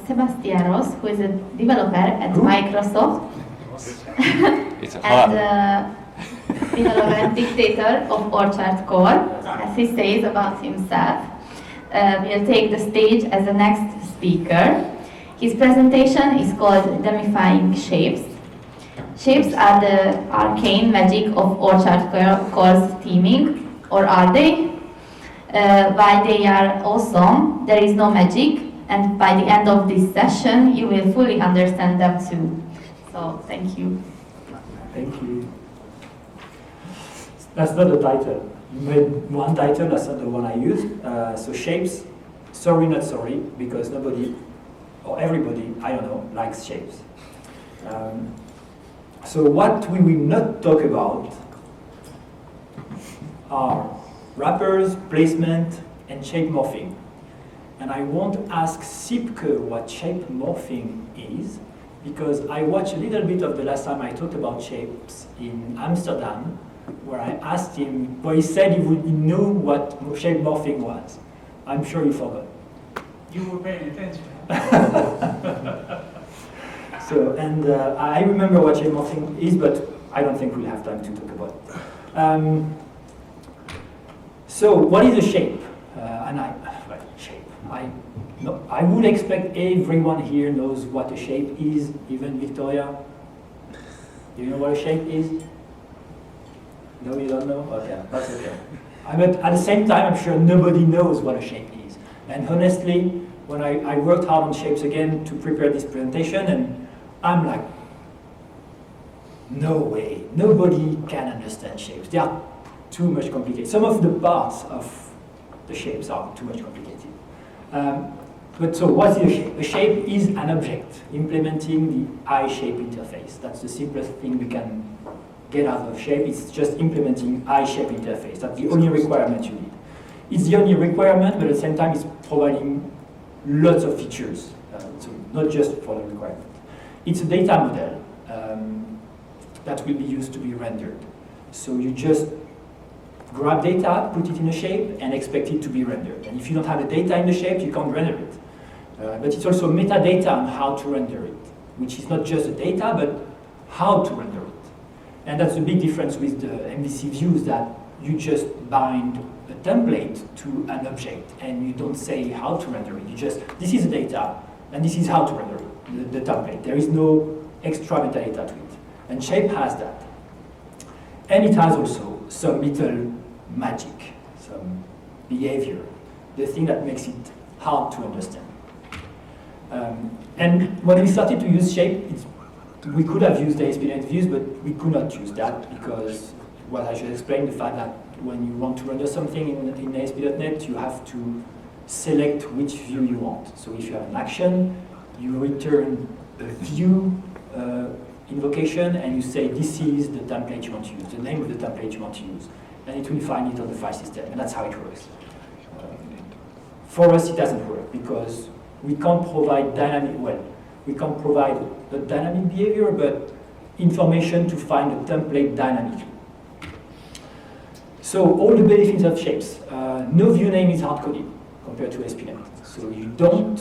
Sébastien Ros, who is a developer at Microsoft and Benevolent Dictator of Orchard core, as he says about himself. Will take the stage as the next speaker. His presentation is called Demystifying Shapes. Shapes are the arcane magic of Orchard core's theming, or are they? While they are awesome, there is no magic, and by the end of this session, you will fully understand them too. So, thank you. Thank you. That's not the title. You made one title, that's not the one I used. So shapes, sorry not sorry, because nobody, or everybody, I don't know, likes shapes. So what we will not talk about are wrappers, placement, and shape morphing. And I won't ask Sipke what shape morphing is, because I watched a little bit of the last time I talked about shapes in Amsterdam, where I asked him, well, he said he knew what shape morphing was. I'm sure he forgot. You were paying attention. So, and I remember what shape morphing is, but I don't think we'll have time to talk about it. So, what is a shape? I would expect everyone here knows what a shape is, even Victoria. Do you know what a shape is? No, you don't know? Okay, that's okay. But at the same time, I'm sure nobody knows what a shape is. And honestly, when I worked hard on shapes again to prepare this presentation, and I'm like, no way, nobody can understand shapes. They are too much complicated. Some of the parts of the shapes are too much complicated. But so what is a shape? A shape is an object implementing the eye-shape interface. That's the simplest thing we can get out of shape. It's just implementing eye-shape interface. That's the only requirement you need. It's the only requirement, but at the same time it's providing lots of features. So not just for the requirement. It's a data model that will be used to be rendered. So you just grab data, put it in a shape, and expect it to be rendered. And if you don't have the data in the shape, you can't render it. But it's also metadata on how to render it, which is not just the data, but how to render it. And that's the big difference with the MVC views, that you just bind a template to an object, and you don't say how to render it. You just, this is the data, and this is how to render it, the template. There is no extra metadata to it. And shape has that. And it has also some little magic, some behavior, the thing that makes it hard to understand. And when we started to use shape, we could have used the ASP.NET views, but we could not use that because, well, I should explain the fact that when you want to render something in ASP.NET, you have to select which view you want. So if you have an action, you return a view invocation, and you say this is the template you want to use, the name of the template you want to use, and it will find it on the file system, and that's how it works. For us, it doesn't work because we can't provide we can't provide a dynamic behavior, but information to find a template dynamically. So all the benefits of shapes. No view name is hard-coded compared to ASP.NET. So you don't,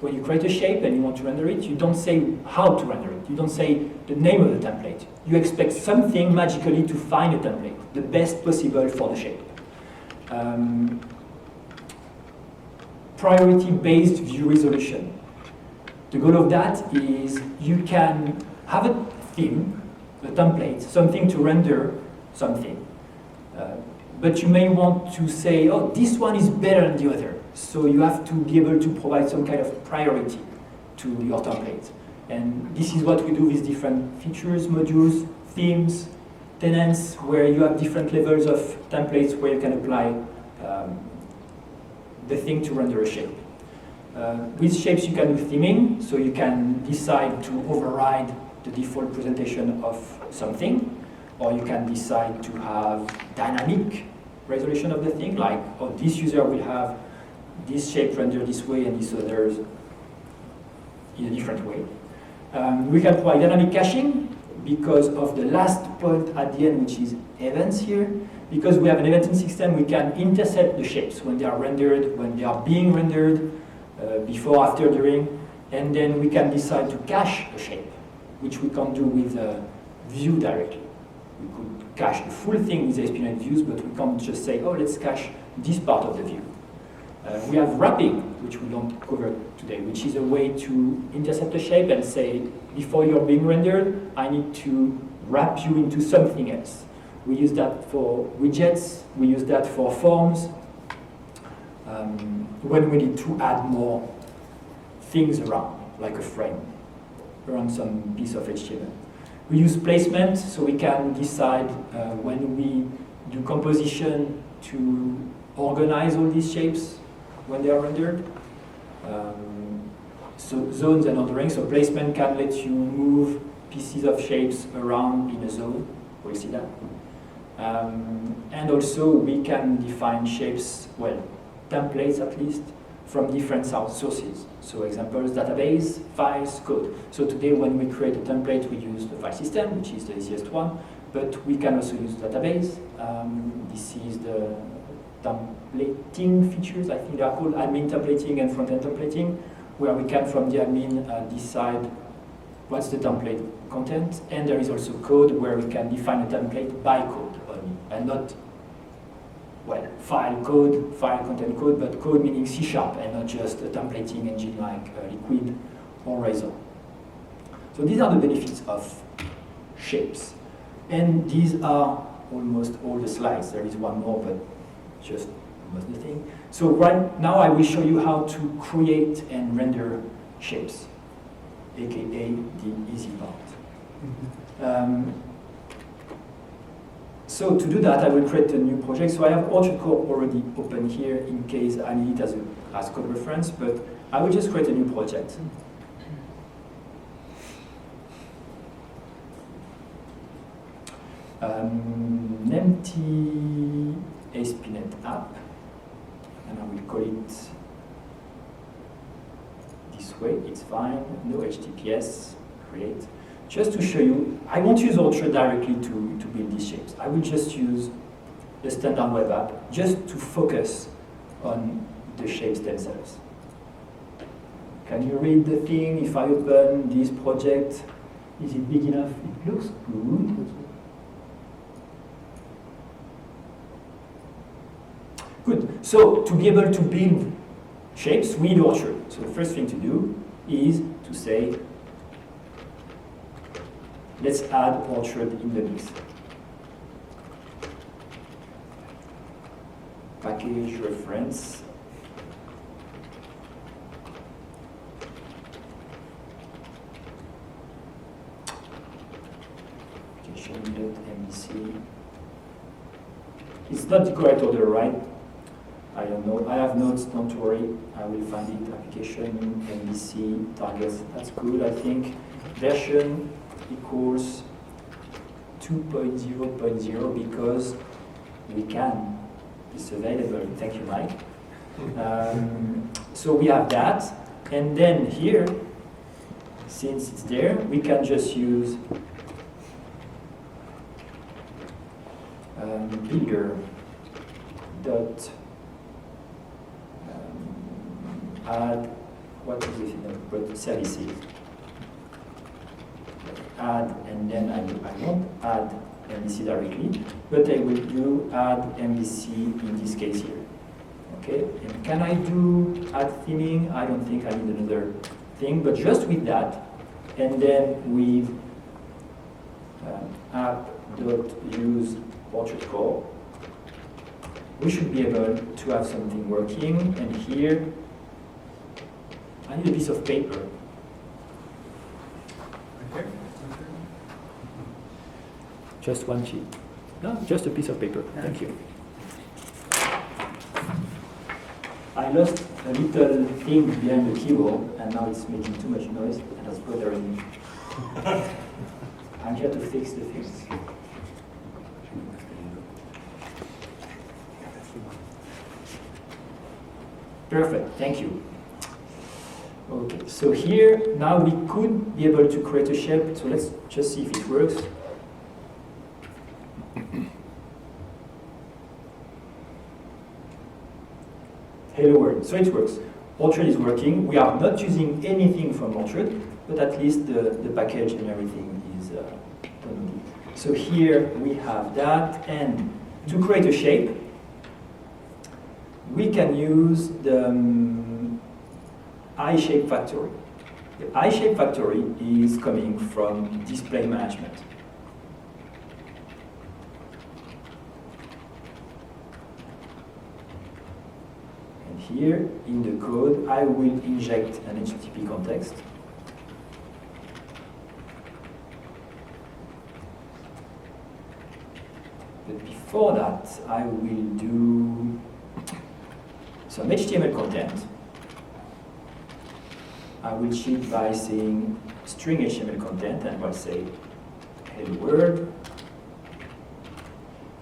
when you create a shape and you want to render it, you don't say how to render it. You don't say the name of the template. You expect something magically to find a template, the best possible for the shape. Priority-based view resolution. The goal of that is you can have a theme, a template, something to render something. But you may want to say, oh, this one is better than the other. So you have to be able to provide some kind of priority to your template. And this is what we do with different features, modules, themes, tenants, where you have different levels of templates where you can apply the thing to render a shape. With shapes you can do theming, so you can decide to override the default presentation of something, or you can decide to have dynamic resolution of the thing, like, oh, this user will have this shape rendered this way and this others in a different way. We can provide dynamic caching because of the last point at the end, which is events here. Because we have an eventing system, we can intercept the shapes when they are rendered, when they are being rendered, before, after, during, and then we can decide to cache a shape, which we can't do with a view directly. We could cache the full thing with ASP.NET Views, but we can't just say, oh, let's cache this part of the view. We have wrapping, which we don't cover today, which is a way to intercept a shape and say, before you're being rendered, I need to wrap you into something else. We use that for widgets, we use that for forms, when we need to add more things around, like a frame, around some piece of HTML. We use placement, so we can decide when we do composition to organize all these shapes when they are rendered. So zones and ordering, so placement can let you move pieces of shapes around in a zone. We'll see that. And also we can define shapes, well, templates at least, from different sources. So examples, database, files, code. So today when we create a template, we use the file system, which is the easiest one, but we can also use database. This is the templating features, I think they are called, admin templating and front-end templating, where we can, from the admin, decide what's the template content, and there is also code where we can define a template by code only, and not, well, file code, file content code, but code meaning C# and not just a templating engine like Liquid or Razor. So these are the benefits of shapes. And these are almost all the slides. There is one more, but just almost nothing. So right now I will show you how to create and render shapes, aka the easy part. So to do that, I will create a new project. So I have Orchard Core already open here in case I need it as code reference, but I will just create a new project. An empty ASP.NET app, and I will call it this way. It's fine, no HTTPS, create. Just to show you, I won't use Orchard directly to build these shapes. I will just use the standard web app just to focus on the shapes themselves. Can you read the thing? If I open this project, is it big enough? It looks good. Good. So to be able to build shapes, we need Orchard. So the first thing to do is to say, let's add Orchard in the mix. Package reference. Application.mbc. It's not the correct order, right? I don't know. I have notes, don't worry. I will find it. Application, MVC, targets. That's good, I think. Version equals 2.0.0 because we can. It's available. Thank you, Mike. So we have that. And then here, since it's there, we can just use builder dot add, what is it? But services. Add, and then I won't add MVC directly, but I will do add MVC in this case here. Okay, and can I do add theming? I don't think I need another thing, but just with that, and then with app.use Orchard Core, we should be able to have something working. And here, I need a piece of paper. Okay. Just one sheet. No, just a piece of paper. Thank you. I lost a little thing behind the keyboard, and now it's making too much noise, and that's bothering me. I'm here to fix the things. Perfect, thank you. Okay, so here, now we could be able to create a shape, so let's just see if it works. Hello world, so it works. Orchard is working. We are not using anything from Orchard, but at least the package and everything is done. So here we have that, and to create a shape, we can use the I-shape factory. The I-shape factory is coming from display management. And here in the code, I will inject an HTTP context. But before that, I will do some HTML content. I will cheat by saying string HTML content, and I'll say hello world.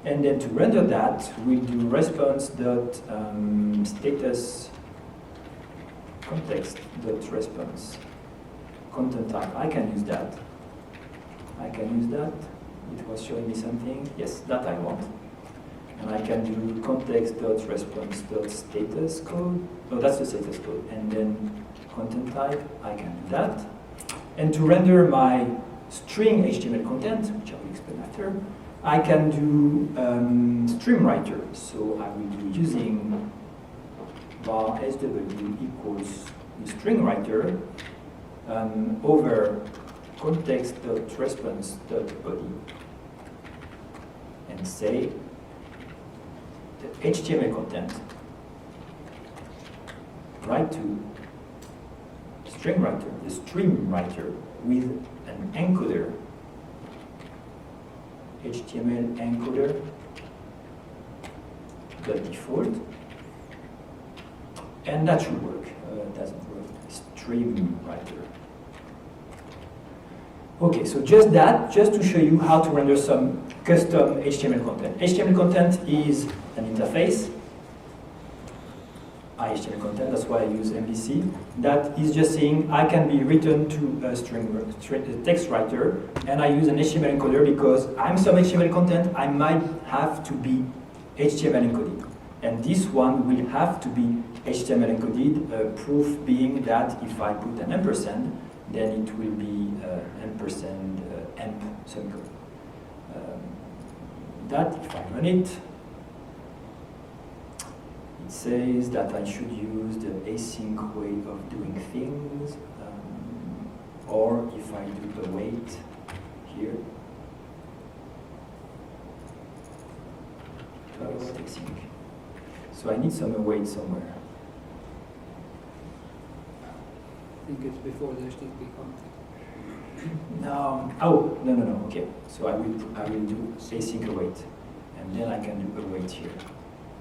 And then to render that, we'll do response.status context.response content type. I can use that. It was showing me something. Yes, that I want. And I can do context.response.status code. No, that's the status code. And then content type, I can do that. And to render my string HTML content, which I will explain after, I can do stream writer. So I will do using var sw equals the string writer over context.response.body and say the HTML content write to string writer, the stream writer with an encoder, HTML encoder .default, and that should work. Doesn't work. Stream writer. Okay, so just that, just to show you how to render some custom HTML content. HTML content is an interface. HTML content, that's why I use MVC. That is just saying I can be written to a text writer, and I use an HTML encoder because I'm some HTML content, I might have to be HTML encoded. And this one will have to be HTML encoded, proof being that if I put an ampersand, then it will be ampersand amp semicolon. That, if I run it, it says that I should use the async way of doing things, or if I do the wait here, to have async. So I need some await somewhere. I think it's before the HTTP content. No. Oh, no. Okay. So I will do async await, and then I can do await here.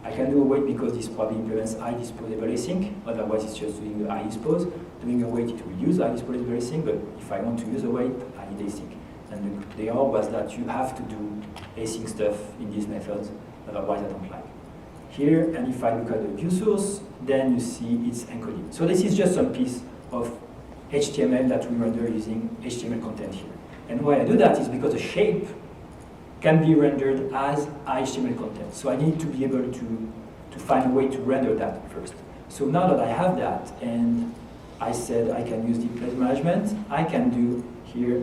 I can do await because this probably implements iDisposable async. Otherwise, it's just doing the iDispose. Doing await, it will use iDisposable async. But if I want to use await, I need async. And the error was that you have to do async stuff in these methods. Otherwise, I don't like. Here, and if I look at the view source, then you see it's encoded. So this is just some piece of HTML that we render using HTML content here. And why I do that is because a shape can be rendered as HTML content. So I need to be able to find a way to render that first. So now that I have that, and I said I can use display management, I can do here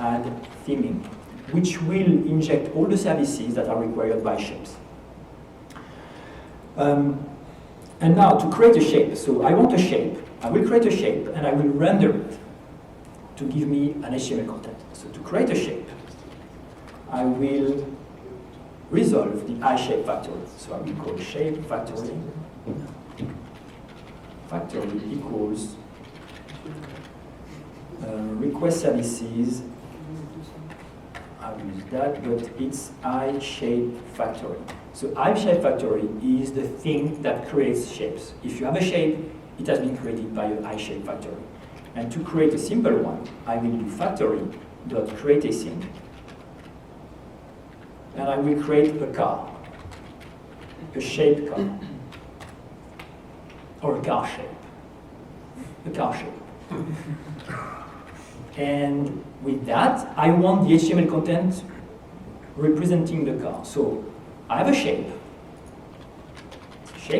add theming, which will inject all the services that are required by shapes. And now to create a shape, so I want a shape, I will create a shape and I will render it to give me an HTML content. So to create a shape, I will resolve the I-shape factory. So I will call shape factory. Factory equals request services. I will use that, but it's I-shape factory. So I-shape factory is the thing that creates shapes. If you have a shape, it has been created by an I-shape factory. And to create a simple one, I will do factory.createAsync. And I will create a car, a shaped car, or a car shape, And with that, I want the HTML content representing the car. So I have a shape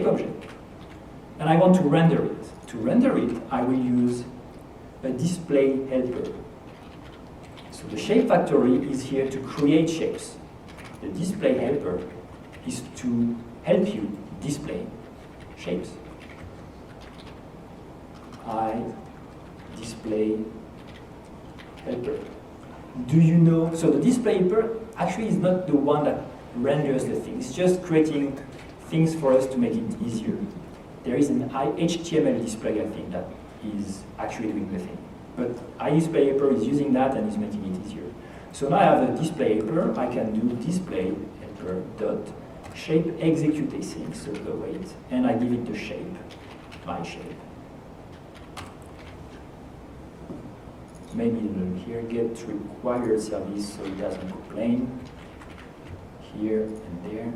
object. and I want to render it. To render it, I will use a display helper. So the shape factory is here to create shapes. The display helper is to help you display shapes. I display helper. Do you know? So the display helper actually is not the one that renders the thing. It's just creating things for us to make it easier. There is an HTML display, I think, that is actually doing the thing. But iDisplay helper is using that and is making it easier. So now I have a display helper. I can do display helper dot shape execute async, so the wait, and I give it the shape, my shape. Maybe here get required service so it doesn't complain. Here and there.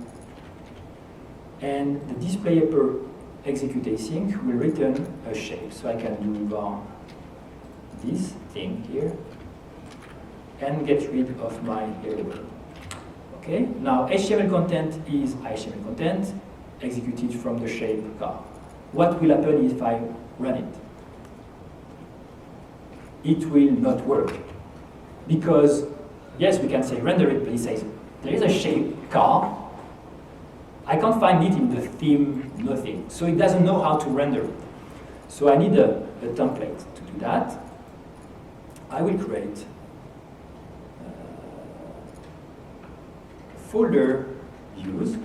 And the display helper execute async will return a shape. So I can do this thing here and get rid of my hello. Okay, now HTML content is HTML content executed from the shape car. What will happen if I run it? It will not work. Because, yes, we can say render it, but it says there is a shape car. I can't find it in the theme, nothing. So it doesn't know how to render it. So I need a template to do that. I will create folder views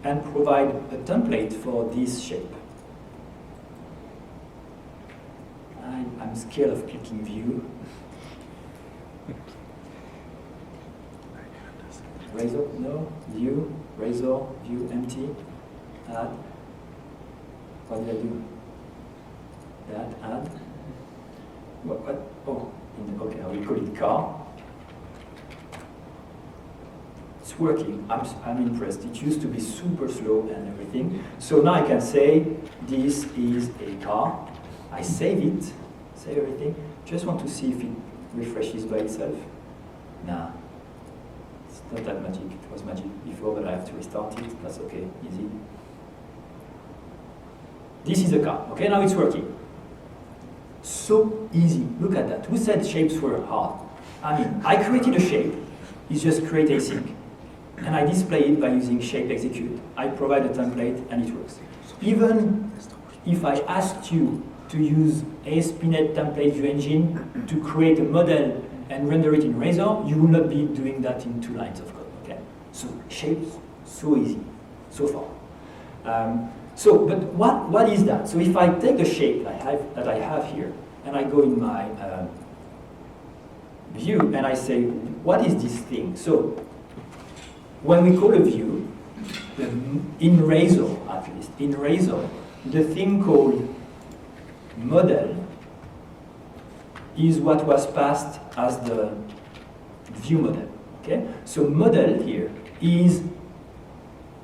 and provide a template for this shape. I'm scared of clicking view. Razor, no, view, razor, view, empty, add. What did I do? That, add. What? Oh, okay, I will call it car. It's working, I'm impressed. It used to be super slow and everything. So now I can say, this is a car. I save it, save everything. Just want to see if it refreshes by itself. Nah. Not that magic. It was magic before, but I have to restart it. That's okay, easy. This is a car. Okay, now it's working. So easy. Look at that. Who said shapes were hard? I mean, I created a shape. It's just create async. And I display it by using shape execute. I provide a template and it works. Even if I asked you to use ASP.NET Template View Engine to create a model and render it in Razor, you will not be doing that in 2 lines of code. Okay? So shapes, so easy, so far. But what is that? So if I take the shape that I have here, and I go in my view, and I say, what is this thing? So when we call a view, in Razor at least, in Razor, the thing called model is what was passed as the view model. Okay? So model here is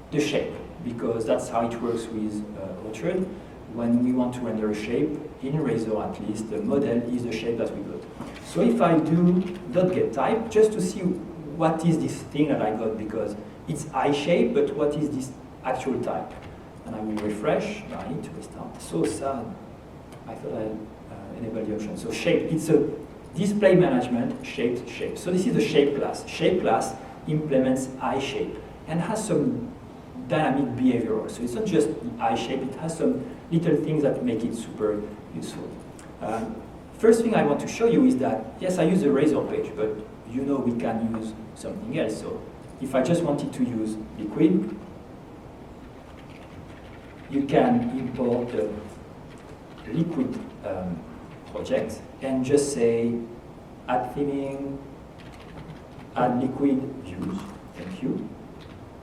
the shape, because that's how it works with Orchard. When we want to render a shape, in Razor at least, the model is the shape that we got. So if I do .getType, just to see what is this thing that I got, because it's I shape, but what is this actual type? And I will refresh. No, I need to restart. So sad. I thought I enable the option. So shape, it's a display management shaped shape. So this is the shape class. Shape class implements I shape and has some dynamic behavior. So it's not just the I shape, it has some little things that make it super useful. First thing I want to show you is that, yes, I use the Razor page, but you know we can use something else. So if I just wanted to use liquid, you can import the liquid project and just say add theming, add liquid views. Thank you.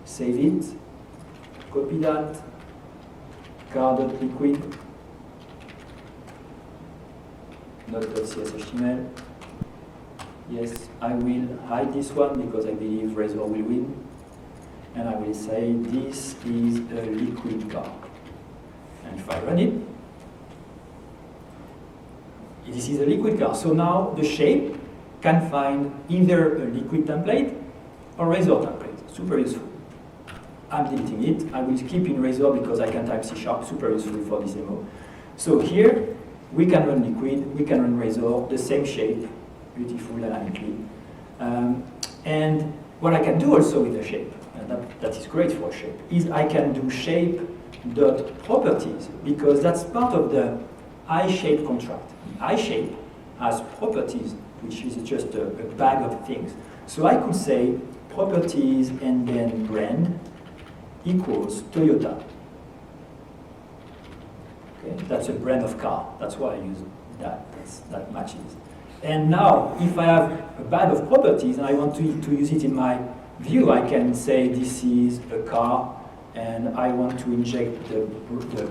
Save it. Copy that. car.liquid. .cshtml. Yes, I will hide this one because I believe Razor will win. And I will say this is a liquid car. And if I run it, this is a liquid car. So now the shape can find either a liquid template or Razor template. Super useful. I'm deleting it. I will keep in Razor because I can type C#, super useful for this demo. So here, we can run Liquid, we can run Razor, the same shape, beautiful dynamically. And what I can do also with the shape, and that is great for a shape, is I can do shape.properties, because that's part of the iShape contract. iShape has properties, which is just a bag of things. So I could say properties and then brand equals Toyota. Okay, that's a brand of car. That's why I use that. That matches. And now, if I have a bag of properties and I want to use it in my view, I can say this is a car, and I want to inject the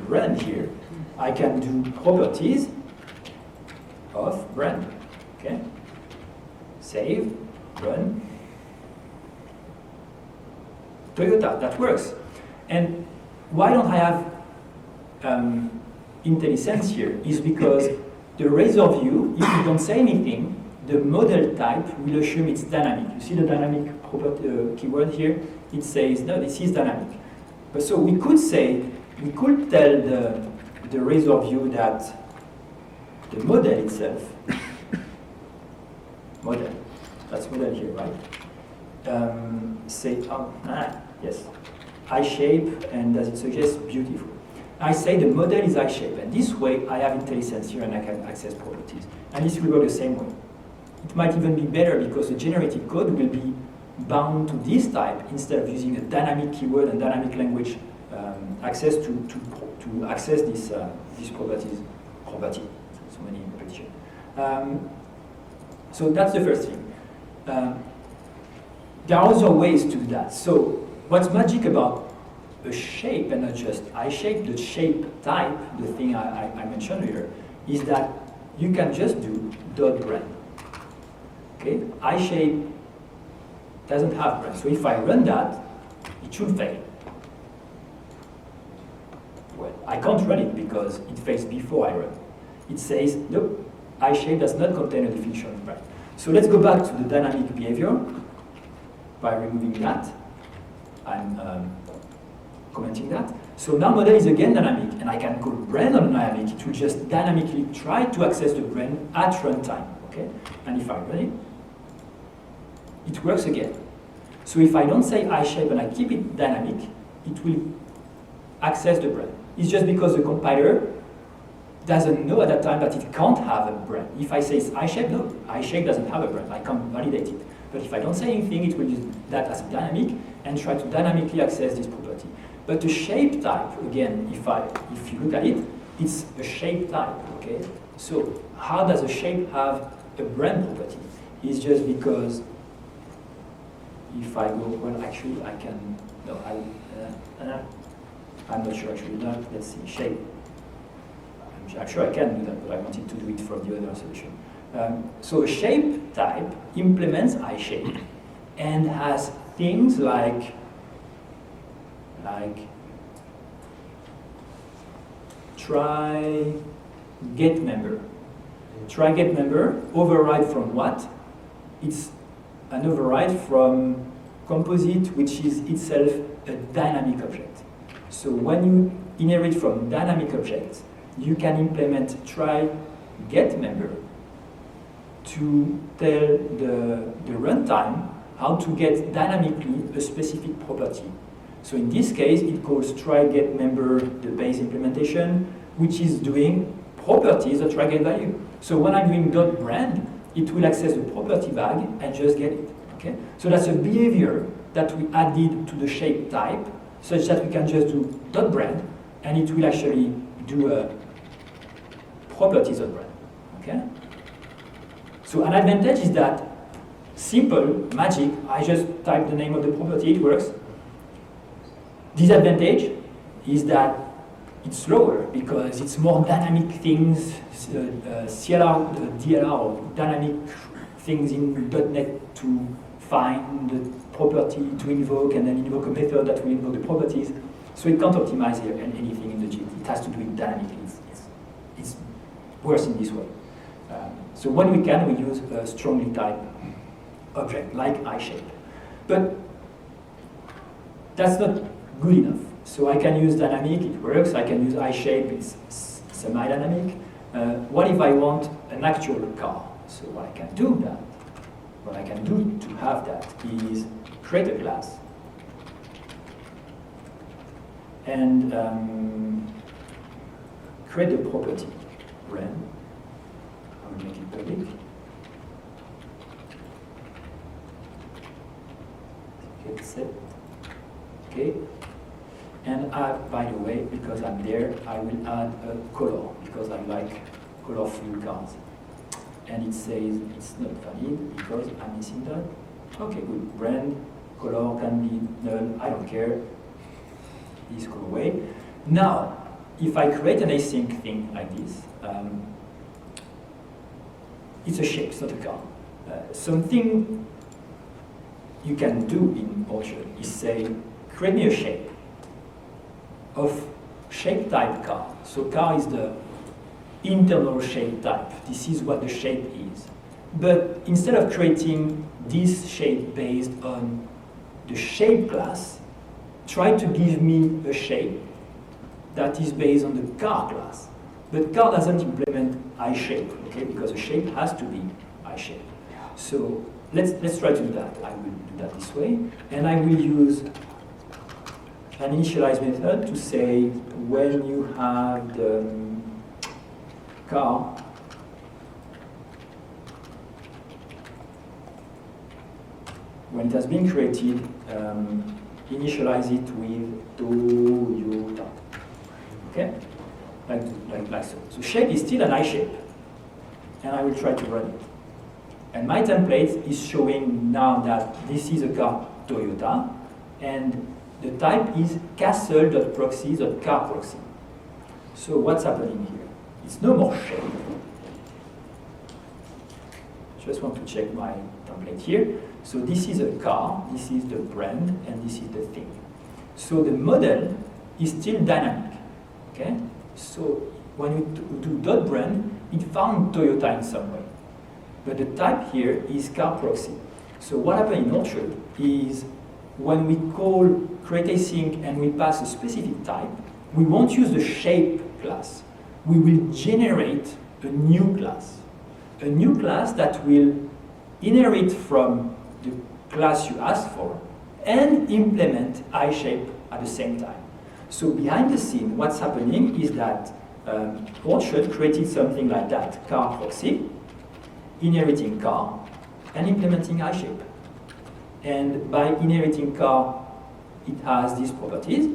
brand here. I can do properties of brand. Okay. Save, run. Toyota, that works. And why don't I have IntelliSense here? Is because the Razor view, if you don't say anything, the model type will assume it's dynamic. You see the dynamic keyword here? It says, no, this is dynamic. But so we could say, we could tell the Razor view that the model itself, model, that's model here, right? Say, yes, iShape, and does it suggest beautiful? I say the model is iShape, and this way I have IntelliSense here and I can access properties. And this will work the same way. It might even be better because the generated code will be bound to this type instead of using a dynamic keyword and dynamic language access to access this properties. Property, so many repetitions. So that's the first thing. There are other ways to do that. So what's magic about a shape and not just iShape, the shape type, the thing I mentioned earlier, is that you can just do .brand. Okay, iShape doesn't have brand, so if I run that, it should fail. Well, I can't run it because it fails before I run. It says, nope, iShape does not contain a definition of brand. So let's go back to the dynamic behavior by removing that. I'm commenting that. So now model is again dynamic, and I can call brand on dynamic. It will just dynamically try to access the brand at runtime. Okay, and if I run it, it works again. So if I don't say iShape and I keep it dynamic, it will access the brand. It's just because the compiler doesn't know at that time that it can't have a brand. If I say it's iShape, no, iShape doesn't have a brand. I can't validate it. But if I don't say anything, it will use that as a dynamic and try to dynamically access this property. But the shape type, again, if you look at it, it's a shape type, okay? So how does a shape have a brand property? It's just because if I go, well, actually I can, no, I'm not sure actually, no, let's see, shape. I'm sure I can do that, but I wanted to do it from the other solution. So a shape type implements iShape and has things like try get member. Try get member override from what? It's an override from composite, which is itself a dynamic object. So when you inherit from dynamic objects, you can implement try get member to tell the runtime how to get dynamically a specific property. So in this case, it calls try get member the base implementation, which is doing properties of try get value. So when I'm doing .brand, it will access the property bag and just get it. Okay? So that's a behavior that we added to the shape type, such that we can just do .brand, and it will actually do a properties of brand. Okay? So an advantage is that simple, magic, I just type the name of the property, it works. Disadvantage is that it's slower because it's more dynamic things, CLR, DLR, or dynamic things in .NET to find the property to invoke and then invoke a method that will invoke the properties. So it can't optimize here anything in the JIT. It has to do it dynamically. It's worse in this way. So when we can, we use a strongly typed object like iShape. But that's not good enough. So I can use dynamic, it works. I can use iShape, it's semi-dynamic. What if I want an actual car? So what I can do to have that is create a class and create a property, brand. I will make it public. Hit set. Okay. And by the way, because I'm there, I will add a color because I like colorful cards. And it says it's not valid because I'm missing that. Okay, good. Brand, color can be null, I don't care. This go away. Now, if I create an async thing like this, it's a shape, it's not a card. Something you can do in Orchard is say, create me a shape of shape type car. So car is the internal shape type. This is what the shape is. But instead of creating this shape based on the shape class, try to give me a shape that is based on the car class. But car doesn't implement iShape, okay? Because a shape has to be iShape. So let's try to do that. I will do that this way, and I will use an initialize method to say when you have the car when it has been created, initialize it with Toyota. Okay? Like so. So shape is still an iShape. And I will try to run it. And my template is showing now that this is a car Toyota, and the type is castle.proxy.carProxy. So what's happening here? It's no more shape. Just want to check my template here. So this is a car, this is the brand, and this is the thing. So the model is still dynamic. Okay? So when you do dot brand, it found Toyota in some way. But the type here is car proxy. So what happened in Orchard is when we call create async and we pass a specific type, we won't use the shape class. We will generate a new class. A new class that will inherit from the class you asked for and implement iShape at the same time. So behind the scene, what's happening is that Orchard created something like that, car proxy, inheriting car, and implementing iShape. And by inheriting car, it has these properties.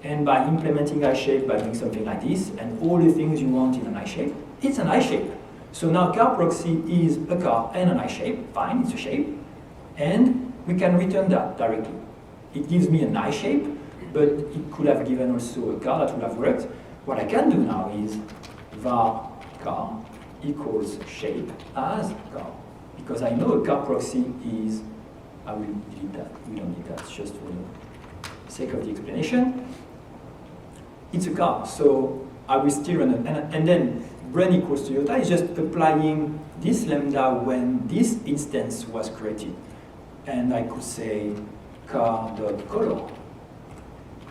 And by implementing iShape, by doing something like this, and all the things you want in an iShape, it's an iShape. So now car proxy is a car and an iShape, fine, it's a shape. And we can return that directly. It gives me an iShape, but it could have given also a car that would have worked. What I can do now is var car equals shape as car. Because I know a car proxy is, I will delete that, we don't need that, it's just for the sake of the explanation. It's a car, so I will still run it. And then brand equals Toyota is just applying this lambda when this instance was created. And I could say car.color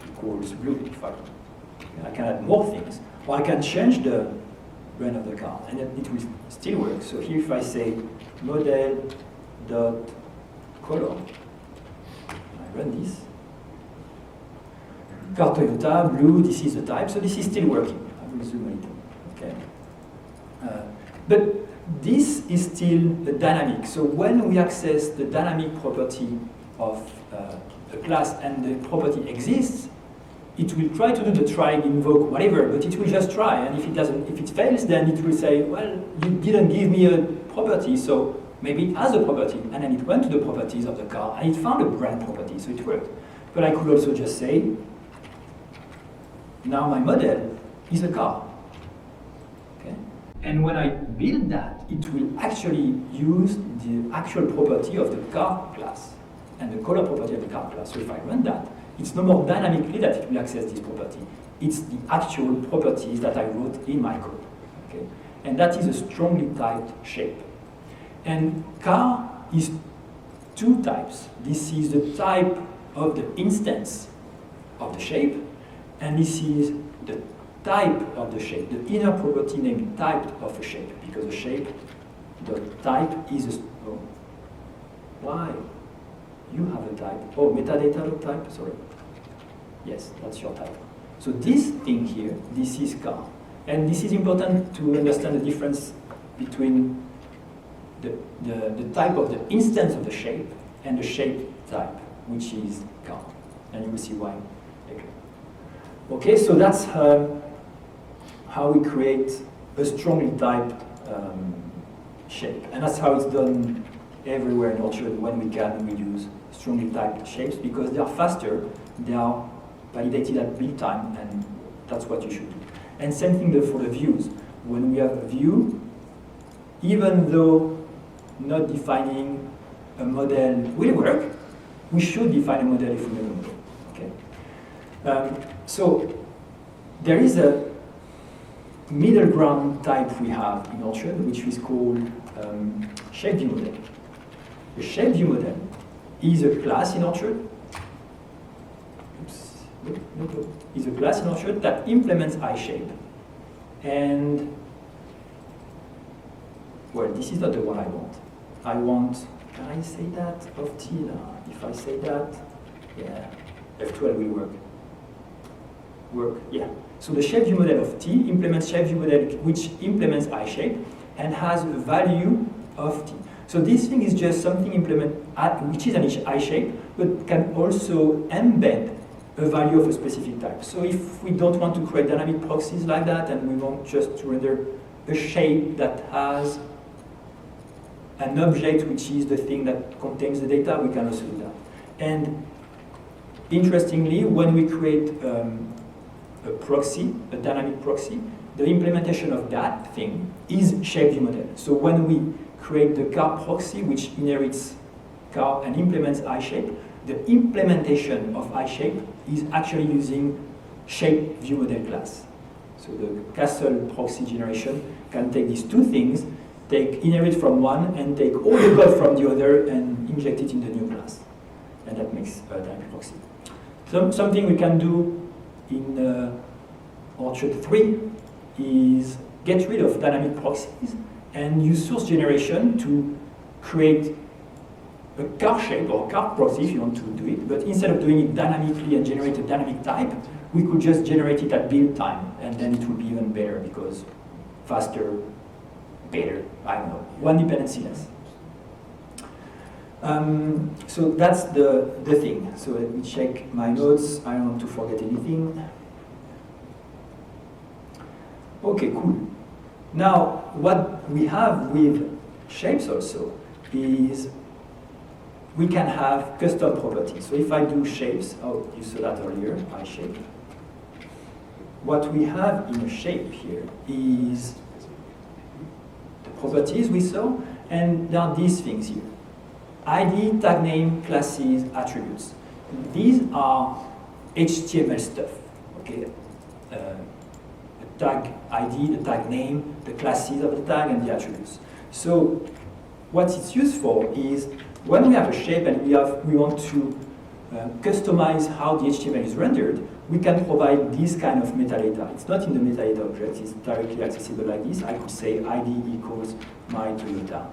equals blue, in fact. I can add more things. Or I can change the brand of the car, and it will still work. So here if I say model.color, I run this. Car Toyota, blue, this is the type, so this is still working. I will zoom a little, okay. But this is still a dynamic. So when we access the dynamic property of a class and the property exists, it will try to do the try, invoke, whatever, but it will just try. And if it fails, then it will say, well, you didn't give me a property, so maybe it has a property. And then it went to the properties of the car, and it found a brand property, so it worked. But I could also just say, now my model is a car. Okay? And when I build that, it will actually use the actual property of the car class and the color property of the car class. So if I run that, it's no more dynamically that it will access this property. It's the actual properties that I wrote in my code. Okay? And that is a strongly typed shape. And car is two types. This is the type of the instance of the shape, and this is the type of the shape, the inner property named type of a shape, because a shape, the type is a... Oh, why? You have a type. Oh, metadata of type, sorry. Yes, that's your type. So this thing here, this is car. And this is important to understand the difference between the type of the instance of the shape and the shape type, which is car. And you will see why later. Okay, so that's how we create a strongly typed shape. And that's how it's done everywhere in Orchard. When we can, we use strongly typed shapes because they are faster, they are validated at build time, and that's what you should do. And same thing for the views. When we have a view, even though not defining a model will work, we should define a model if we know the model. Okay? So there is a middle ground type we have in Orchard, which is called shape view model. The shape view model is a class in Orchard. Oops, no, is a class in Orchard that implements iShape. And well, this is not the one I want. I want, can I say that of T now? If I say that, yeah, F12 will work, yeah. So the shape view model of T implements shape view model which implements iShape and has a value of T. So this thing is just something which is an iShape, but can also embed a value of a specific type. So if we don't want to create dynamic proxies like that, and we want just to render a shape that has an object which is the thing that contains the data, we can also do that. And interestingly, when we create a proxy, a dynamic proxy, the implementation of that thing is shape view model. So when we create the car proxy, which inherits car and implements iShape, the implementation of iShape is actually using shape view model class. So the castle proxy generation can take these two things, inherit from one, and take all the code from the other and inject it in the new class. And that makes a dynamic proxy. Something we can do in Orchard 3 is get rid of dynamic proxies and use source generation to create a car shape or car proxy if you want to do it, but instead of doing it dynamically and generate a dynamic type, we could just generate it at build time, and then it would be even better because faster, better, I don't know, one dependency less. So that's the thing. So let me check my notes. I don't want to forget anything. Okay, cool. Now, what we have with shapes also is we can have custom properties. So if I do shapes, oh, you saw that earlier, iShape. What we have in a shape here is the properties we saw, and there are these things here. ID, tag name, classes, attributes. These are HTML stuff, okay? The tag ID, the tag name, the classes of the tag, and the attributes. So what it's used for is when we have a shape and we want to customize how the HTML is rendered, we can provide this kind of metadata. It's not in the metadata object, it's directly accessible like this. I could say ID equals my Toyota.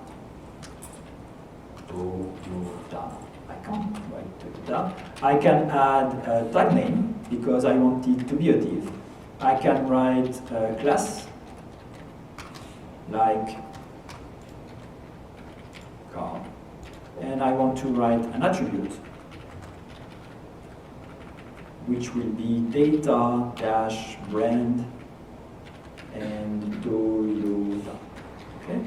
Toyota. I can't write Toyota. I can add a tag name because I want it to be a div. I can write a class like car. And I want to write an attribute which will be data dash brand and Toyota. Okay?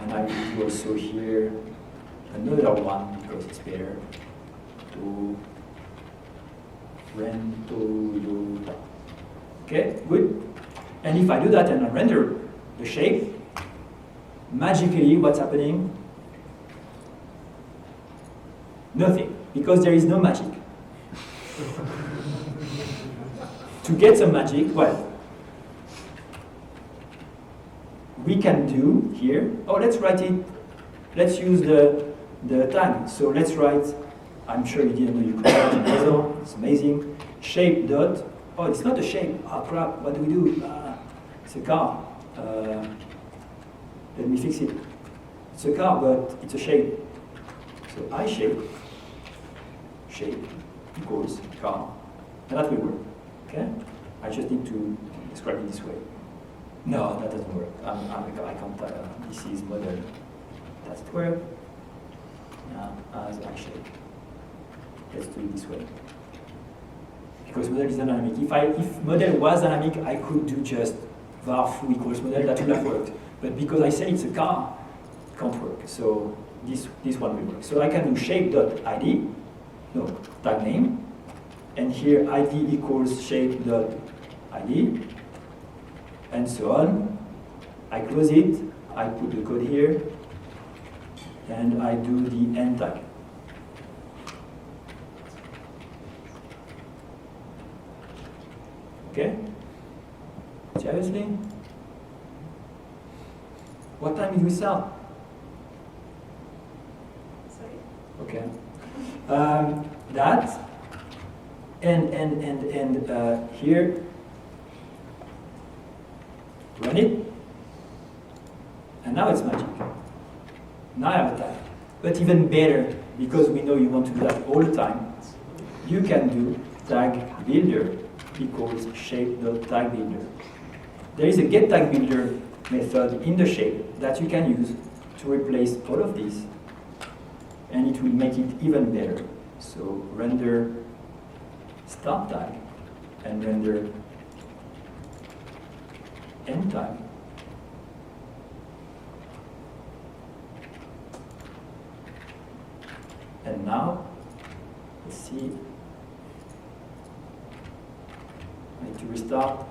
And I will do also here another one because it's better. To brand Toyota. Okay, good. And if I do that and I render the shape, magically what's happening? Nothing, because there is no magic. To get some magic, well, we can do here, oh, let's write it, let's use the tag. So let's write, I'm sure you didn't know you could write in Bazel, it's amazing. shape dot, oh, it's not a shape, oh crap, what do we do? It's a car. Let me fix it. It's a car, but it's a shape. So I shape equals car, and that will work, okay? I just need to describe it this way. No, that doesn't work. I can't, this is model. Does it work? As I shape. Let's do it this way. Because model is dynamic. If model was dynamic, I could do just var foo equals model, that would have worked. But because I say it's a car, it can't work. So this one will work. So I can do shape.id, no, tag name, and here id equals shape.id, and so on. I close it, I put the code here, and I do the end tag. Okay? Seriously? What time did we start? Sorry? Okay. That, and here, run it, and now it's magic. Now I have a tag. But even better, because we know you want to do that all the time, you can do tag builder equals shape.tagBuilder. There is a getTagBuilder method in the shape that you can use to replace all of these, and it will make it even better. So render start tag and render end tag. And now, let's see. I need to restart.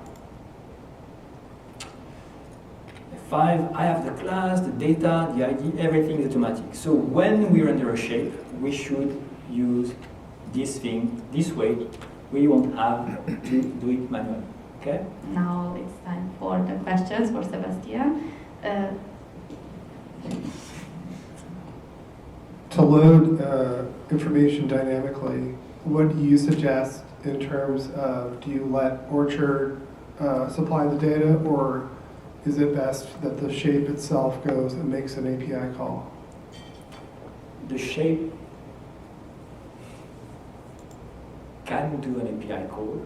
F5, I have the class, the data, the ID, everything is automatic. So when we render a shape, we should use this thing this way. We won't have to do it manually. Okay? Now it's time for the questions for Sébastien. To load information dynamically, what do you suggest in terms of, do you let Orchard supply the data, or is it best that the shape itself goes and makes an API call? The shape can do an API call.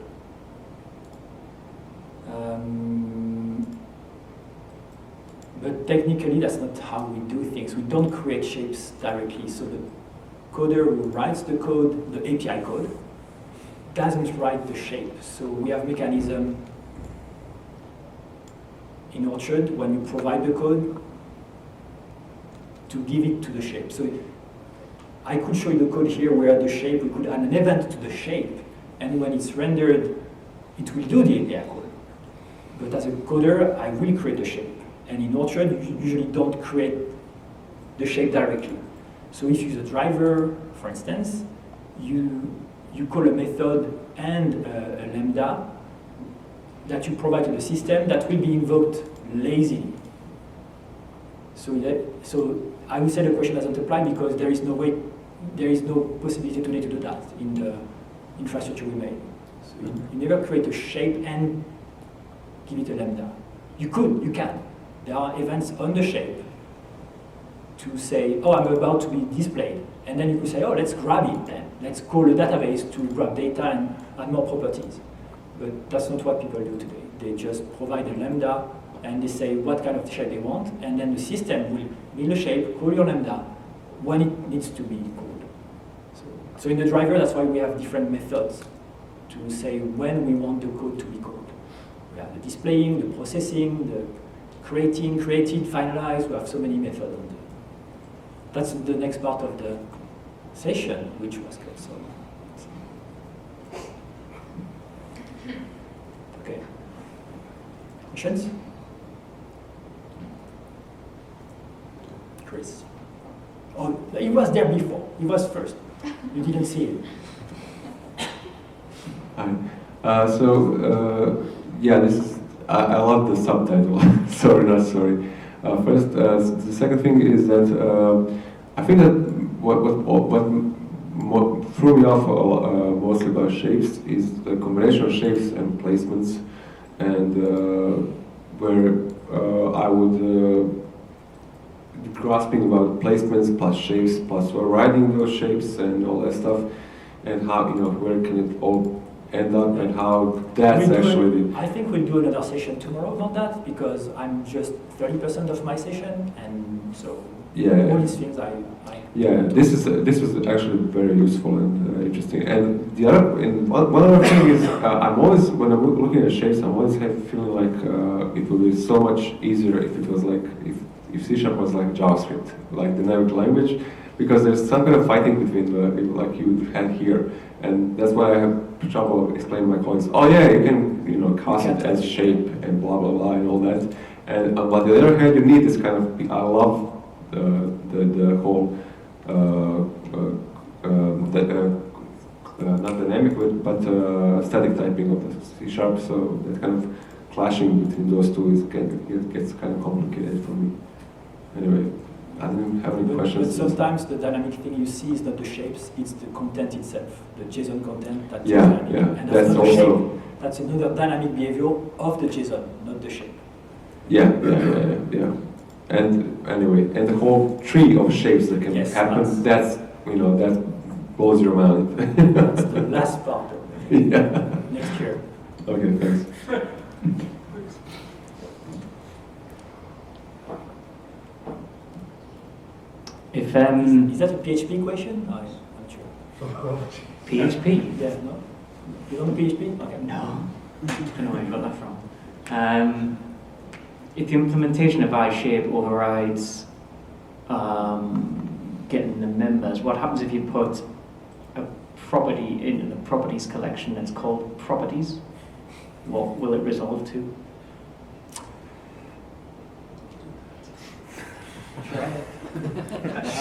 But technically, that's not how we do things. We don't create shapes directly. So the coder who writes the code, the API code, doesn't write the shape. So we have mechanism in Orchard when you provide the code to give it to the shape. So I could show you the code here where the shape, we could add an event to the shape, and when it's rendered, it will do the API code. But as a coder, I will create the shape. And in Orchard, you usually don't create the shape directly. So if you use a driver, for instance, you call a method and a lambda that you provide to the system that will be invoked lazily. So I would say the question doesn't apply because there is no possibility today to do that in the infrastructure we made. So you never create a shape and give it a lambda. You can. There are events on the shape to say, oh, I'm about to be displayed. And then you could say, oh, let's grab it then. Let's call a database to grab data and add more properties. But that's not what people do today. They just provide a lambda and they say what kind of shape they want, and then the system will build a shape, call your lambda when it needs to be called. So in the driver, that's why we have different methods to say when we want the code to be called. We have the displaying, the processing, the creating, created, finalized. We have so many methods on there. That's the next part of the session, which was good. So. Okay. Questions? Chris. Oh, he was there before. He was first. You didn't see him. Hi. Yeah, this is. I love the subtitle. Sorry, not sorry. First, the second thing is that I think that what threw me off mostly about shapes is the combination of shapes and placements, and where I would be grasping about placements plus shapes plus writing those shapes and all that stuff, and how, you know, where can it all end up and how that's actually I think we'll do another session tomorrow about that, because I'm just 30% of my session, and so all these things yeah, this was actually very useful and interesting. And the other, and one other thing is, I'm always, when I'm looking at shapes, I'm always feeling like it would be so much easier if it was like, if C# was like JavaScript, like dynamic language, because there's some kind of fighting between like you had here, and that's why I have trouble explaining to my colleagues. Oh yeah, you can, you know, cast it as shape and blah blah blah and all that. And but on the other hand, you need this kind of, I love the whole not dynamic but static typing of the C#. So that kind of clashing between those two it gets kind of complicated for me. Anyway, I didn't have any questions. But sometimes the dynamic thing you see is not the shapes, it's the content itself, the JSON content that's dynamic. And that's not also shape. That's another dynamic behavior of the JSON, not the shape. Yeah. And anyway, and the whole tree of shapes that can happen, that's, you know, that blows your mind. That's the last part of it. Yeah. Next year. Okay, thanks. If Is that a PHP question? No, I'm not sure. PHP? Yeah, no? You know PHP? Okay. No. I don't know where you got that from. If the implementation of iShape overrides getting the members, what happens if you put a property into the properties collection that's called properties? What will it resolve to?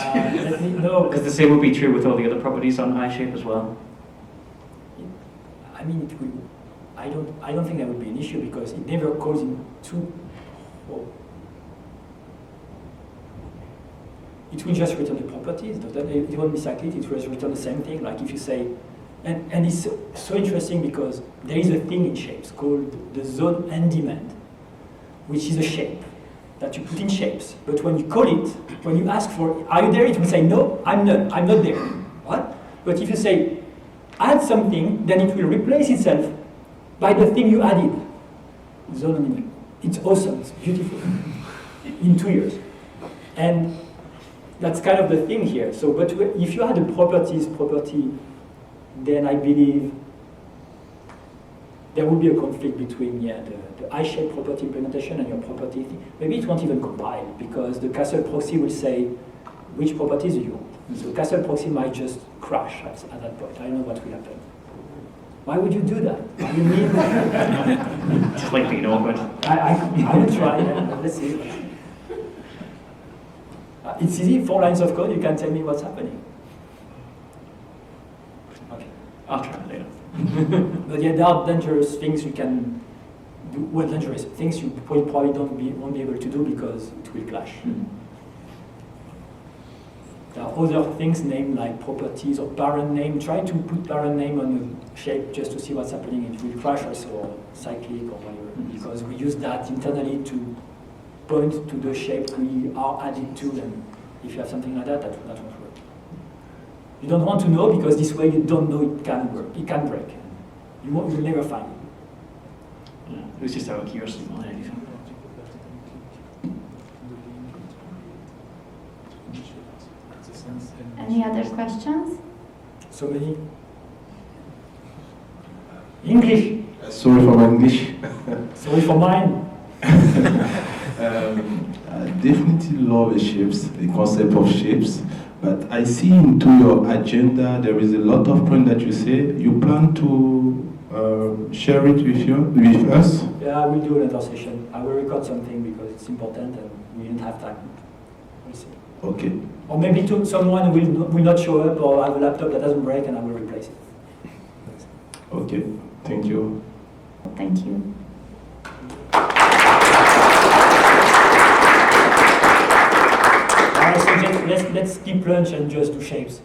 Let me know. Because the same would be true with all the other properties on iShape as well. I mean, it will. I don't think that would be an issue, because it never calls into. Well, it will just return the properties. It won't be cyclic. It will just return the same thing. Like if you say, and it's so interesting because there is a thing in shapes called the zone and demand, which is a shape that you put in shapes. But when you call it, when you ask for, are you there? It will say, no, I'm not there. What? But if you say, add something, then it will replace itself by the thing you added. Zone and demand. It's awesome. It's beautiful. In 2 years. And that's kind of the thing here. So, but if you had a property, then I believe there would be a conflict between the iShape property implementation and your property thing. Maybe it won't even compile, because the Castle proxy will say which properties do you want. So Castle proxy might just crash at that point. I don't know what will happen. Why would you do that? You mean It's like being awkward. I will try. Let's see. It's easy. 4 lines of code. You can tell me what's happening. Okay. I'll try it later. But yeah, there are dangerous things you can do. Well, dangerous things you probably won't be able to do because it will clash. There are other things named like properties or parent name. Try to put parent name on the shape just to see what's happening. It will crash also, or cyclic or whatever, because we use that internally to point to the shape we are added to, and if you have something like that won't work. You don't want to know, because this way you don't know it can work. It can break. You'll never find it. Yeah, it was just out of curiosity more than anything. Any other questions? So many. English. Sorry for my English. Sorry for mine. I definitely love the shapes, the concept of shapes, but I see into your agenda there is a lot of points that you say. You plan to share it with us? Yeah, I will do another session. I will record something because it's important and we didn't have time. We'll see. Okay. Or maybe someone will not show up, or have a laptop that doesn't break and I will replace it. Okay. Thank you. Thank you. I suggest let's skip lunch and just do shapes.